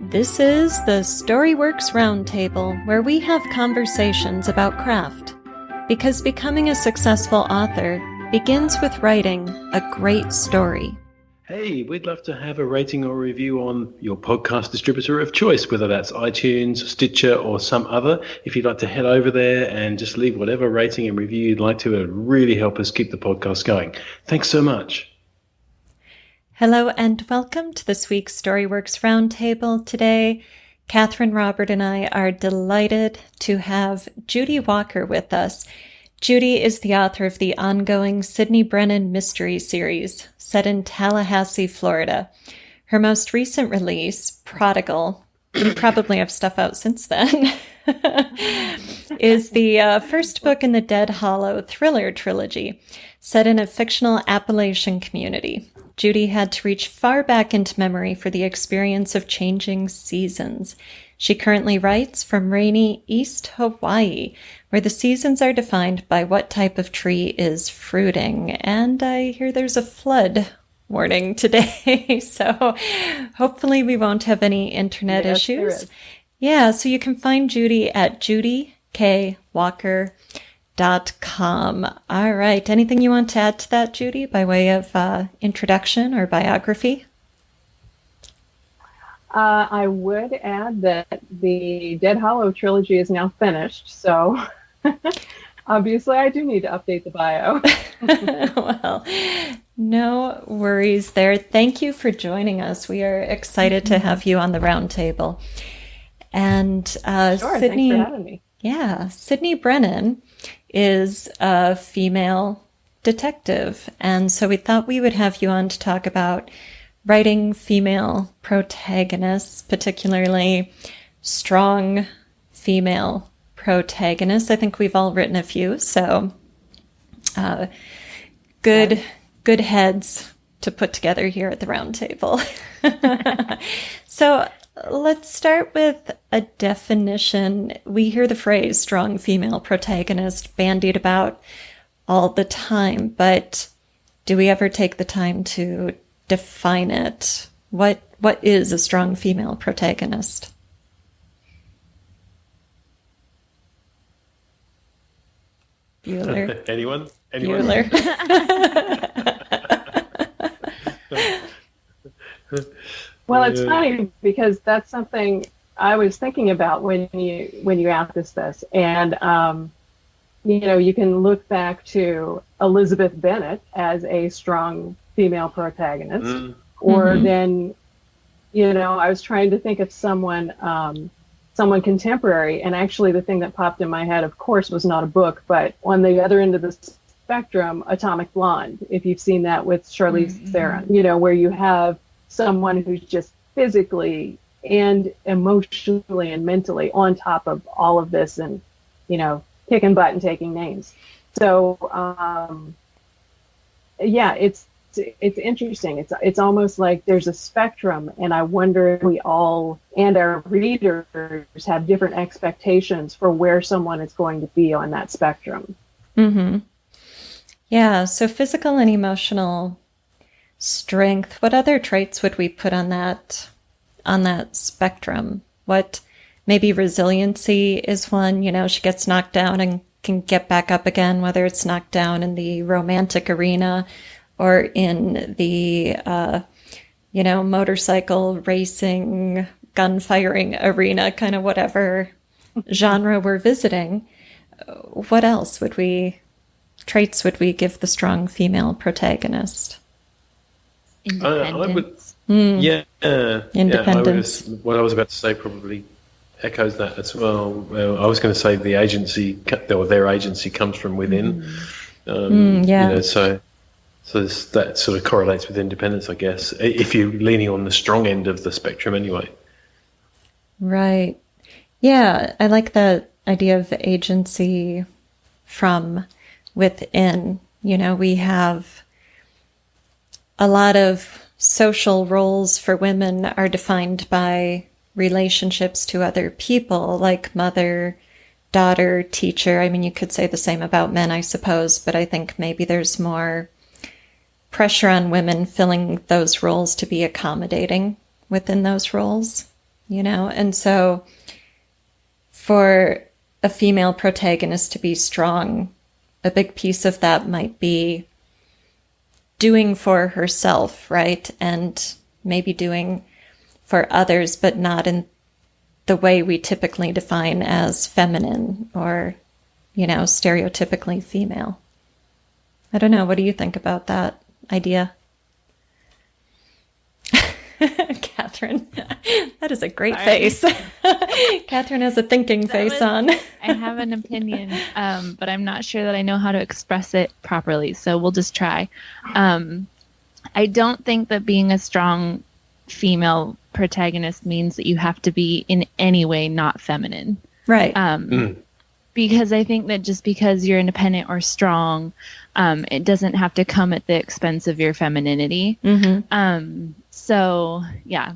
This is the Storyworks Roundtable, where we have conversations about craft. Because becoming a successful author begins with writing a great story. Hey, we'd love to have a rating or review on your podcast distributor of choice, whether that's iTunes, Stitcher, or some other. If you'd like to head over there and just leave whatever rating and review you'd like to, it would really help us keep the podcast going. Thanks so much. Hello and welcome to this week's Storyworks Roundtable. Today, Catherine, Robert, and I are delighted to have Judy Walker with us. Judy is the author of the ongoing Sydney Brennan Mysteries series, set in Tallahassee, Florida. Her most recent release, Prodigal, you probably have stuff out since then, is the first book in the Dead Hollow thriller trilogy, set in a fictional Appalachian community. Judy had to reach far back into memory for the experience of changing seasons. She currently writes from rainy East Hawaii, where the seasons are defined by what type of tree is fruiting. And I hear there's a flood warning today, so hopefully we won't have any internet issues. Yeah, so you can find Judy at judykWalker.com. All right. Anything you want to add to that, Judy, by way of introduction or biography? I would add that the Dead Hollow trilogy is now finished, so obviously I do need to update the bio. Well, no worries there. Thank you for joining us. We are excited to have you on the roundtable. And Sure, Sydney, thanks for having me. Yeah, Sydney Brennan is a female detective. And so we thought we would have you on to talk about writing female protagonists, particularly strong female protagonists. I think we've all written a few, so good heads to put together here at the round table. So let's start with a definition. We hear the phrase strong female protagonist bandied about all the time, but do we ever take the time to define it? What is a strong female protagonist? Bueller. Anyone? Bueller. Well, it's funny because that's something I was thinking about when you asked us this, and you can look back to Elizabeth Bennet as a strong female protagonist, or then, I was trying to think of someone contemporary, and actually the thing that popped in my head, of course, was not a book, but on the other end of the spectrum, Atomic Blonde. If you've seen that with Charlize Theron, where you have someone who's just physically and emotionally and mentally on top of all of this and, kicking butt and taking names. So, it's interesting. It's almost like there's a spectrum, and I wonder if we all and our readers have different expectations for where someone is going to be on that spectrum. Mm-hmm. Yeah, so physical and emotional strength. What other traits would we put on that spectrum? What, maybe resiliency is one. She gets knocked down and can get back up again, whether it's knocked down in the romantic arena or in the motorcycle racing, gun-firing arena, kind of whatever genre we're visiting. What else traits would we give the strong female protagonist? Independence. Independence. What I was about to say probably echoes that as well. I was going to say the agency, or their agency, comes from within. So that sort of correlates with independence, I guess, if you're leaning on the strong end of the spectrum anyway. Right. Yeah, I like that idea of agency from within. We have a lot of social roles for women are defined by relationships to other people, like mother, daughter, teacher. I mean, you could say the same about men, I suppose, but I think maybe there's more pressure on women filling those roles to be accommodating within those roles. And so for a female protagonist to be strong, a big piece of that might be doing for herself, right? And maybe doing for others, but not in the way we typically define as feminine or, stereotypically female. I don't know. What do you think about that idea? Catherine, that is a great face. Catherine has a thinking face on. I have an opinion, but I'm not sure that I know how to express it properly, so we'll just try. I don't think that being a strong female protagonist means that you have to be in any way not feminine. Right. Because I think that just because you're independent or strong, it doesn't have to come at the expense of your femininity. So, yeah,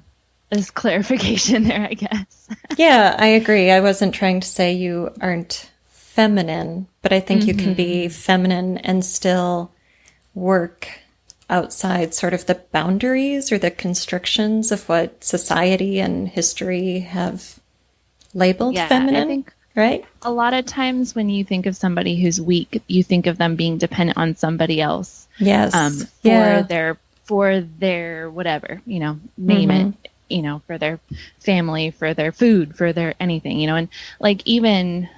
there's clarification there, I guess. Yeah, I agree. I wasn't trying to say you aren't feminine, but I think you can be feminine and still work outside sort of the boundaries or the constrictions of what society and history have labeled feminine. I think right? A lot of times when you think of somebody who's weak, you think of them being dependent on somebody else. Yes. For their whatever, name it, for their family, for their food, for their anything, and like even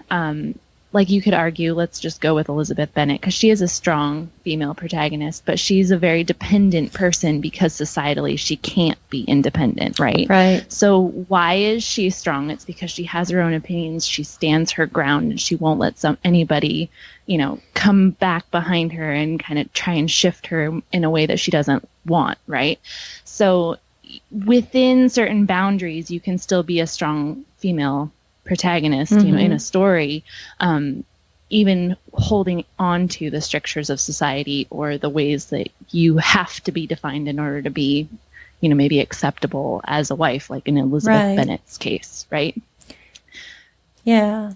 like you could argue, let's just go with Elizabeth Bennet because she is a strong female protagonist, but she's a very dependent person because societally she can't be independent, right? Right. So why is she strong? It's because she has her own opinions. She stands her ground and she won't let anybody, come back behind her and kind of try and shift her in a way that she doesn't want, right? So within certain boundaries, you can still be a strong female protagonist, in a story, even holding on to the strictures of society or the ways that you have to be defined in order to be, maybe acceptable as a wife, like in Elizabeth Bennet's case, right? Yeah.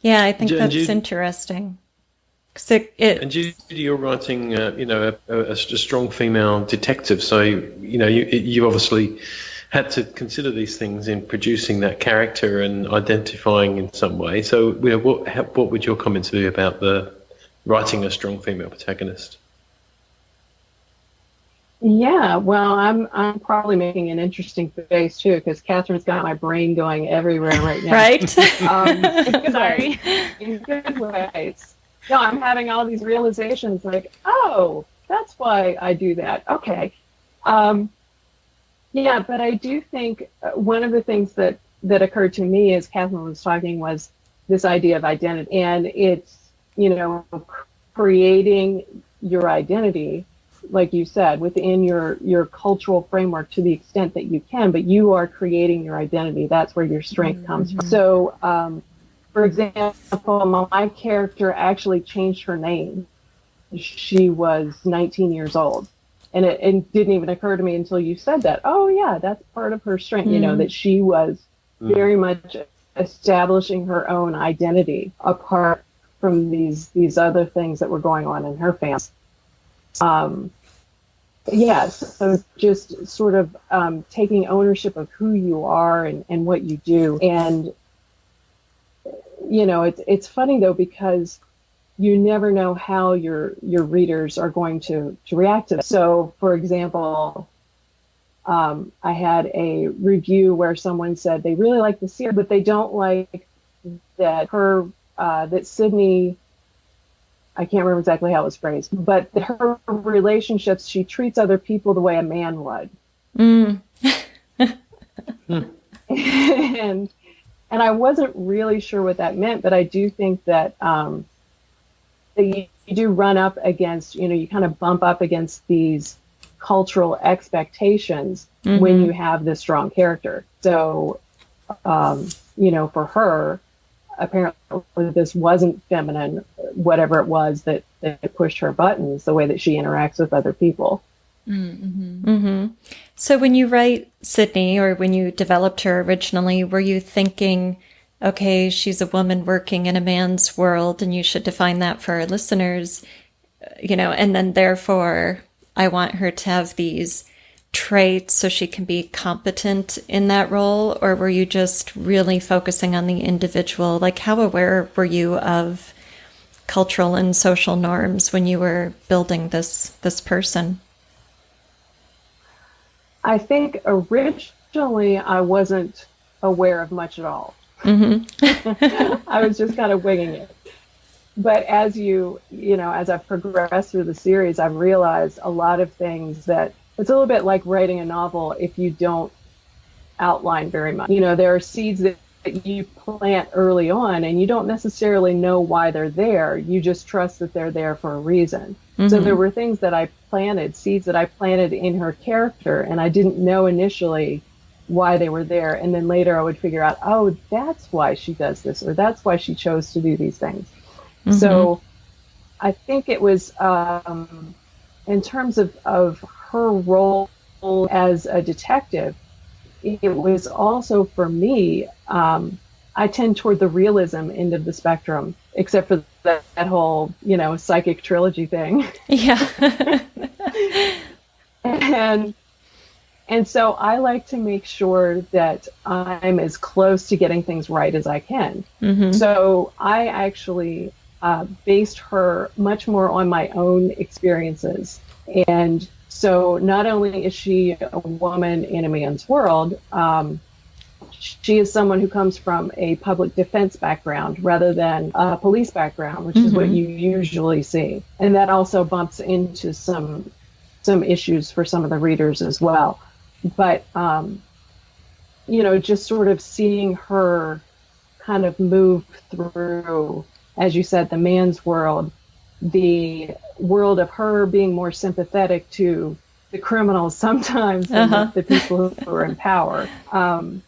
Yeah, I think that's interesting. And Judy, you're writing, a strong female detective, so you obviously had to consider these things in producing that character and identifying in some way. So, what would your comments be about the writing a strong female protagonist? Yeah, well, I'm probably making an interesting face too, because Catherine's got my brain going everywhere right now. Right? Sorry, in good ways. No, I'm having all these realizations, like, oh, that's why I do that. Okay. Yeah, but I do think one of the things that occurred to me as Catherine was talking was this idea of identity. And it's, creating your identity, like you said, within your cultural framework to the extent that you can, but you are creating your identity. That's where your strength comes from. So, for example, my character actually changed her name. She was 19 years old. And it didn't even occur to me until you said that. Oh, yeah, that's part of her strength, that she was very much establishing her own identity apart from these other things that were going on in her family. So just sort of taking ownership of who you are and what you do. And, it's funny, though, because you never know how your readers are going to react to that. So, for example, I had a review where someone said they really like the series, but they don't like that Sydney, I can't remember exactly how it was phrased, but her relationships, she treats other people the way a man would. And I wasn't really sure what that meant, but I do think that you do run up against, you kind of bump up against these cultural expectations when you have this strong character. So, for her, apparently this wasn't feminine, whatever it was that pushed her buttons, the way that she interacts with other people. So when you write Sydney, or when you developed her originally, were you thinking, okay, she's a woman working in a man's world, and you should define that for our listeners, and then therefore I want her to have these traits so she can be competent in that role, or were you just really focusing on the individual? Like, how aware were you of cultural and social norms when you were building this person? I think originally I wasn't aware of much at all. I was just kind of winging it. But as as I've progressed through the series, I've realized a lot of things that it's a little bit like writing a novel if you don't outline very much. There are seeds that you plant early on and you don't necessarily know why they're there. You just trust that they're there for a reason. So there were things that I planted, seeds that I planted in her character, and I didn't know initially why they were there. And then later I would figure out, oh, that's why she does this, or that's why she chose to do these things. So I think it was, in terms of her role as a detective, it was also for me, I tend toward the realism end of the spectrum, except for that whole, psychic trilogy thing. Yeah. And so I like to make sure that I'm as close to getting things right as I can. So I actually based her much more on my own experiences. And so not only is she a woman in a man's world, she is someone who comes from a public defense background rather than a police background, which is what you usually see. And that also bumps into some issues for some of the readers as well. But, just sort of seeing her kind of move through, as you said, the man's world, the world of her being more sympathetic to the criminals sometimes than the people who are in power. All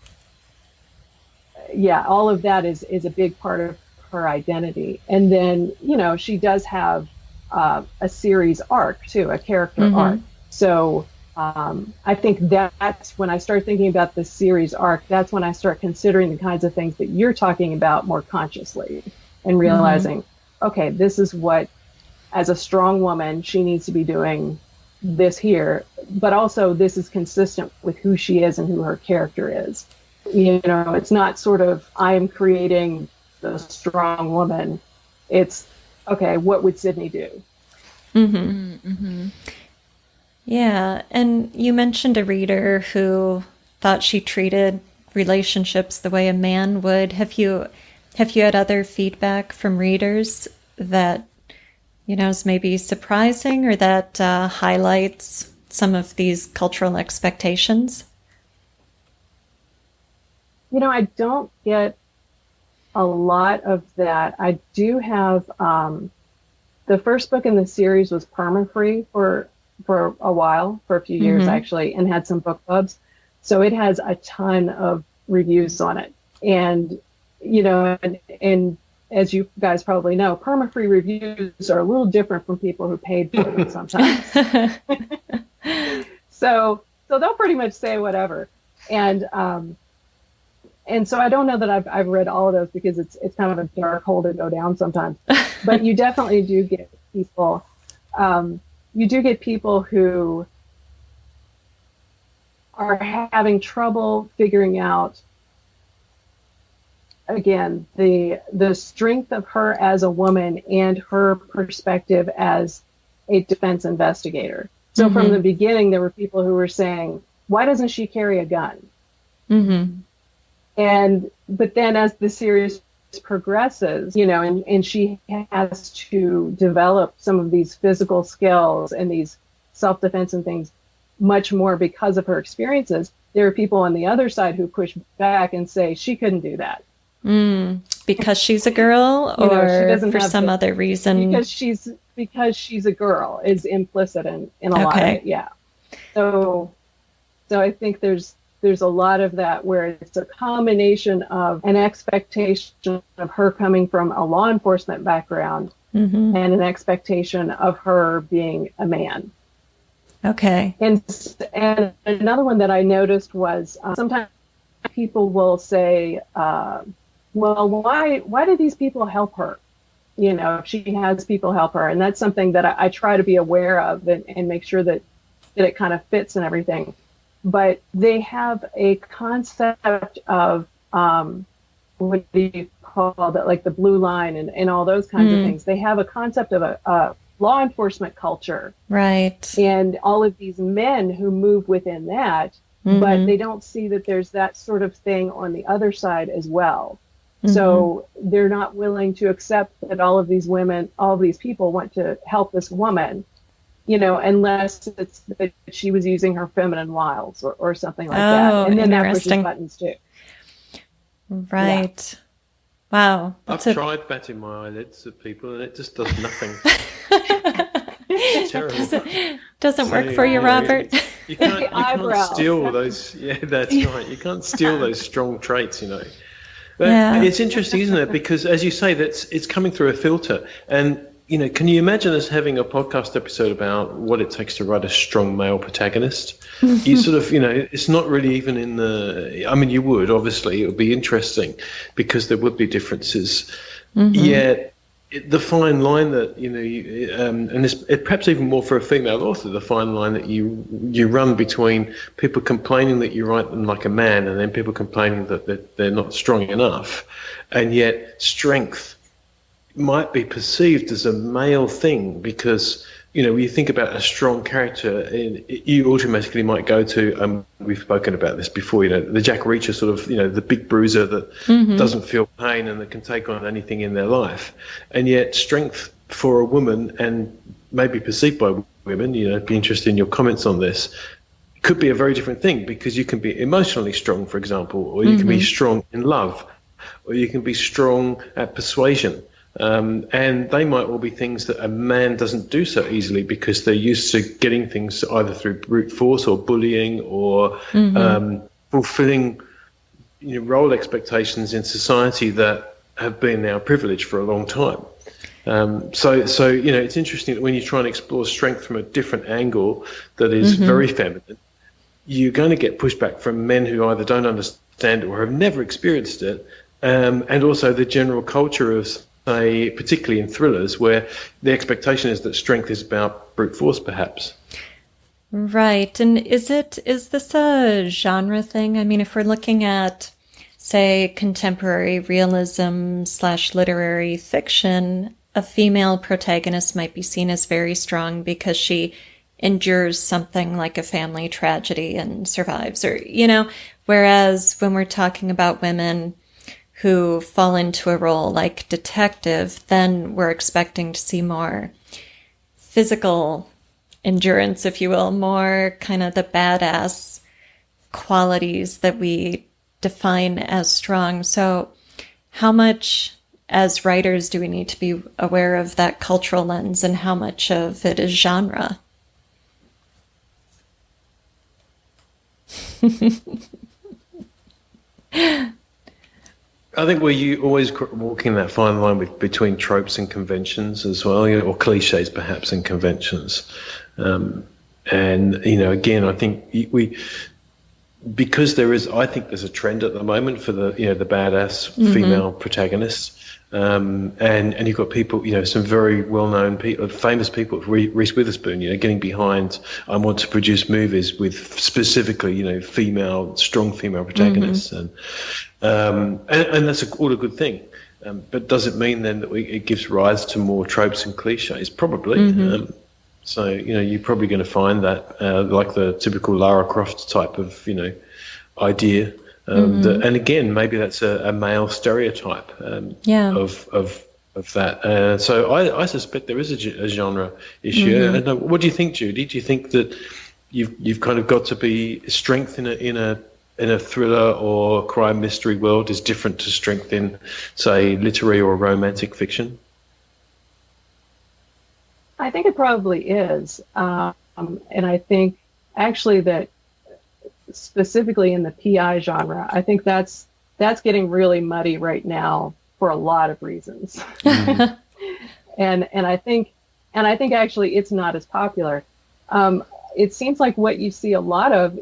of that is a big part of her identity. And then, she does have a series arc too, a character arc. So I think that's when I start thinking about the series arc, that's when I start considering the kinds of things that you're talking about more consciously and realizing, okay, this is what, as a strong woman, she needs to be doing this here, but also this is consistent with who she is and who her character is. It's not sort of, I am creating the strong woman. It's, okay, what would Sydney do? Yeah, and you mentioned a reader who thought she treated relationships the way a man would. Have you had other feedback from readers that, is maybe surprising or that highlights some of these cultural expectations? I don't get a lot of that. I do have, the first book in the series was perma-free for a while, for a few years actually, and had some book clubs. So it has a ton of reviews on it. And, and as you guys probably know, perma-free reviews are a little different from people who paid for them sometimes. So they'll pretty much say whatever. And so I don't know that I've read all of those because it's kind of a dark hole to go down sometimes. But you definitely do get people. You do get people who are having trouble figuring out, again, the strength of her as a woman and her perspective as a defense investigator. So from the beginning, there were people who were saying, why doesn't she carry a gun? But then as the series progresses, and she has to develop some of these physical skills and these self-defense and things much more because of her experiences, there are people on the other side who push back and say she couldn't do that. Because she's a girl, or for some other reason? Because she's a girl is implicit in a lot of it. Yeah. So I think there's a lot of that where it's a combination of an expectation of her coming from a law enforcement background and an expectation of her being a man. Okay. And another one that I noticed was sometimes people will say, well, why do these people help her? If she has people help her. And that's something that I try to be aware of and make sure that that it kind of fits and everything. But they have a concept of, what do you call that, like the blue line and all those kinds of things. They have a concept of a law enforcement culture. Right. And all of these men who move within that, but they don't see that there's that sort of thing on the other side as well. So they're not willing to accept that all of these women, all of these people want to help this woman, you know, unless it's that she was using her feminine wiles or something like that. And then that pushes buttons too. Right. Yeah. Wow. I've tried batting my eyelids at people and it just does nothing. It's terrible. Doesn't work for you, Robert. You can't steal those. Yeah, that's right. You can't steal those strong traits, you know. But it's interesting, isn't it? Because as you say, it's coming through a filter. And, you know, can you imagine us having a podcast episode about what it takes to write a strong male protagonist? You sort of, you know, it's not really even in the, I mean, you would, obviously, it would be interesting because there would be differences. Yet the fine line that, you know, and it's perhaps even more for a female author, the fine line that you run between people complaining that you write them like a man and then people complaining that they're not strong enough. And yet strength might be perceived as a male thing because, you know, when you think about a strong character, you automatically might go to, we've spoken about this before, you know, the Jack Reacher sort of, you know, the big bruiser that doesn't feel pain and that can take on anything in their life. And yet strength for a woman, and maybe perceived by women, you know, be interested in your comments on this, could be a very different thing because you can be emotionally strong, for example, or you can be strong in love, or you can be strong at persuasion. And they might all be things that a man doesn't do so easily because they're used to getting things either through brute force or bullying or fulfilling, you know, role expectations in society that have been our privilege for a long time. So you know, it's interesting that when you try and explore strength from a different angle that is very feminine, you're going to get pushback from men who either don't understand it or have never experienced it, and also the general culture of, particularly in thrillers, where the expectation is that strength is about brute force, perhaps. Right. And is this a genre thing? I mean, if we're looking at, say, contemporary realism / literary fiction, a female protagonist might be seen as very strong because she endures something like a family tragedy and survives, or, you know, whereas when we're talking about women who fall into a role like detective, then we're expecting to see more physical endurance, if you will, more kind of the badass qualities that we define as strong. So how much, as writers, do we need to be aware of that cultural lens, and how much of it is genre? I think you always walking that fine line between tropes and conventions as well, you know, or cliches perhaps and conventions. And, you know, again, I think because I think there's a trend at the moment for the badass female protagonists. And you've got people, you know, some very well-known people, famous people, Reese Witherspoon, you know, getting behind, I want to produce movies with specifically, you know, strong female protagonists. And that's all a good thing. But does it mean then that it gives rise to more tropes and cliches? Probably. So, you know, you're probably going to find that, like the typical Lara Croft type of, you know, idea. And again, maybe that's a male stereotype of that. So I suspect there is a genre issue. And what do you think, Judy? Do you think that you've kind of got to be strength in a thriller or crime mystery world is different to strength in, say, literary or romantic fiction? I think it probably is. And I think actually that specifically in the PI genre, I think that's getting really muddy right now for a lot of reasons. and I think actually it's not as popular. It seems like what you see a lot of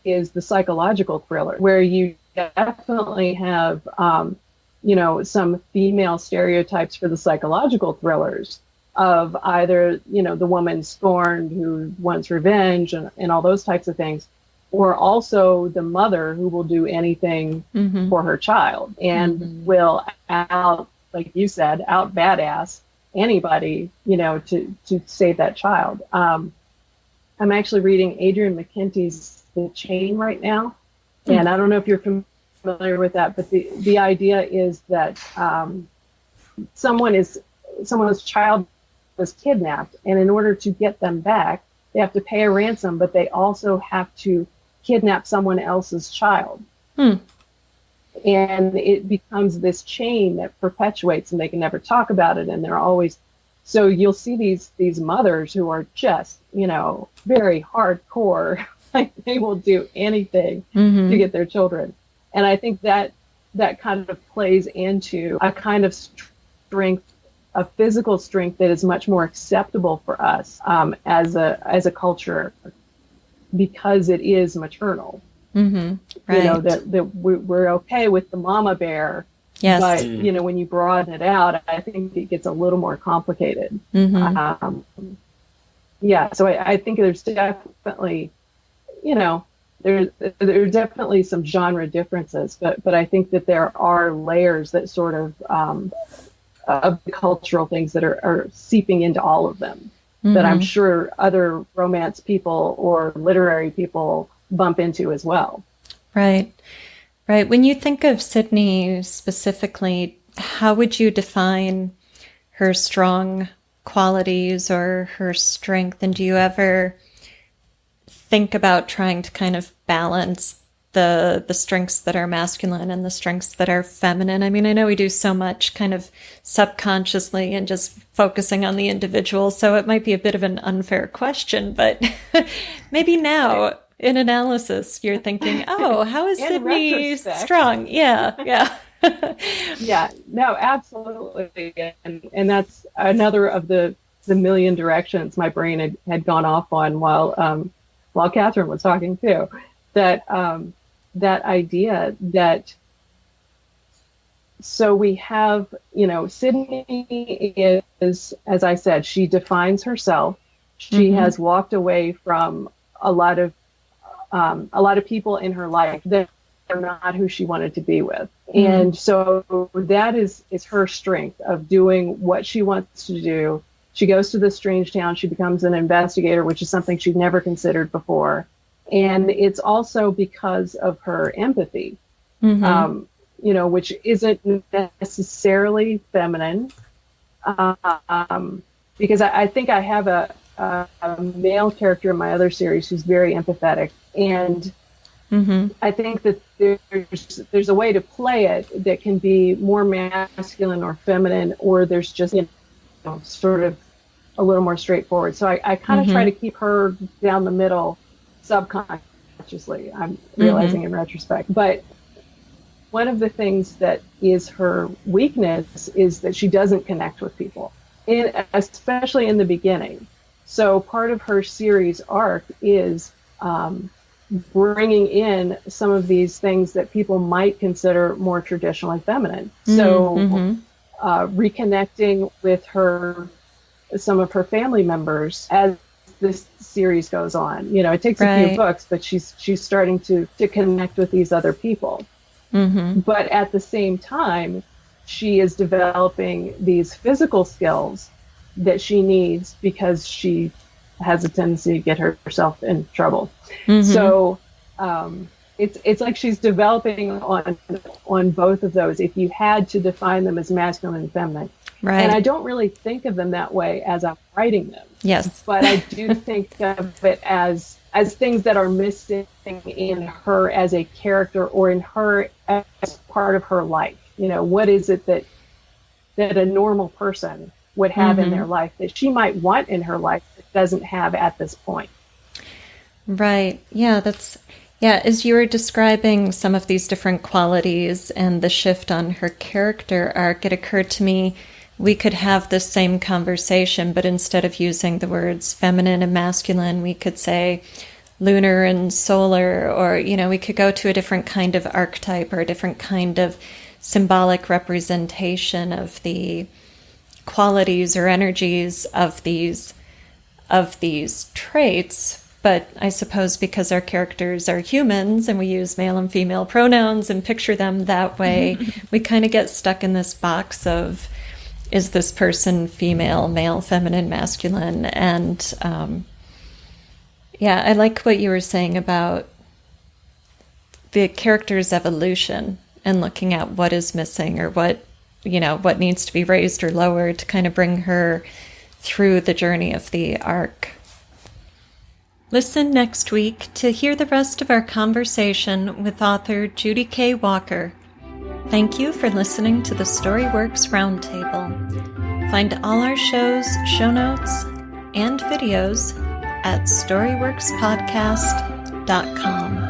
is the psychological thriller, where you definitely have you know, some female stereotypes for the psychological thrillers. of either, the woman scorned who wants revenge and all those types of things, or also the mother who will do anything for her child and will like you said, out badass anybody, to save that child. I'm actually reading Adrian McKenty's The Chain right now. And I don't know if you're familiar with that, but the idea is that someone's child was kidnapped, and in order to get them back, they have to pay a ransom, but they also have to kidnap someone else's child. And it becomes this chain that perpetuates, and they can never talk about it, and they're always, so you'll see these mothers who are just, very hardcore, like they will do anything to get their children. And I think that kind of plays into a kind of strength, a physical strength that is much more acceptable for us as a culture, because it is maternal. Right. That we're okay with the mama bear. Yes. But, when you broaden it out, I think it gets a little more complicated. So I think there's definitely, there are definitely some genre differences, but I think that there are layers that sort of the cultural things that are seeping into all of them that I'm sure other romance people or literary people bump into as well. Right. When you think of Sydney specifically, how would you define her strong qualities or her strength? And do you ever think about trying to kind of balance the strengths that are masculine and the strengths that are feminine? I mean, I know we do so much kind of subconsciously and just focusing on the individual, so it might be a bit of an unfair question, but maybe now in analysis, you're thinking, oh, how is Sydney strong? Yeah. Yeah, no, absolutely. And that's another of the million directions my brain had gone off on while Catherine was talking too. That idea that, so we have, Sydney is, as I said, she defines herself. She has walked away from a lot of people in her life that are not who she wanted to be with. And so that is her strength of doing what she wants to do. She goes to this strange town. She becomes an investigator, which is something she'd never considered before. And it's also because of her empathy, which isn't necessarily feminine. Because I think I have a male character in my other series who's very empathetic. And I think that there's a way to play it that can be more masculine or feminine, or there's just, sort of a little more straightforward. So I kind of try to keep her down the middle subconsciously, I'm realizing in retrospect. But one of the things that is her weakness is that she doesn't connect with people, especially in the beginning. So part of her series arc is bringing in some of these things that people might consider more traditionally feminine. So reconnecting with some of her family members as this series goes on. It takes a few books, but she's starting to connect with these other people. But at the same time, she is developing these physical skills that she needs because she has a tendency to get herself in trouble. So it's like she's developing on both of those, if you had to define them as masculine and feminine. Right. And I don't really think of them that way as I'm writing them. Yes. But I do think of it as things that are missing in her as a character, or in her as part of her life. What is it that a normal person would have in their life that she might want in her life that doesn't have at this point? Right. Yeah, as you were describing some of these different qualities and the shift on her character arc, it occurred to me we could have this same conversation, but instead of using the words feminine and masculine, we could say lunar and solar, or, we could go to a different kind of archetype or a different kind of symbolic representation of the qualities or energies of these traits. But I suppose because our characters are humans and we use male and female pronouns and picture them that way, we kind of get stuck in this box of, is this person female, male, feminine, masculine? And I like what you were saying about the character's evolution and looking at what is missing or what needs to be raised or lowered to kind of bring her through the journey of the arc. Listen next week to hear the rest of our conversation with author Judy K Walker. Thank you for listening to the Storyworks Roundtable. Find all our shows, show notes, and videos at storyworkspodcast.com.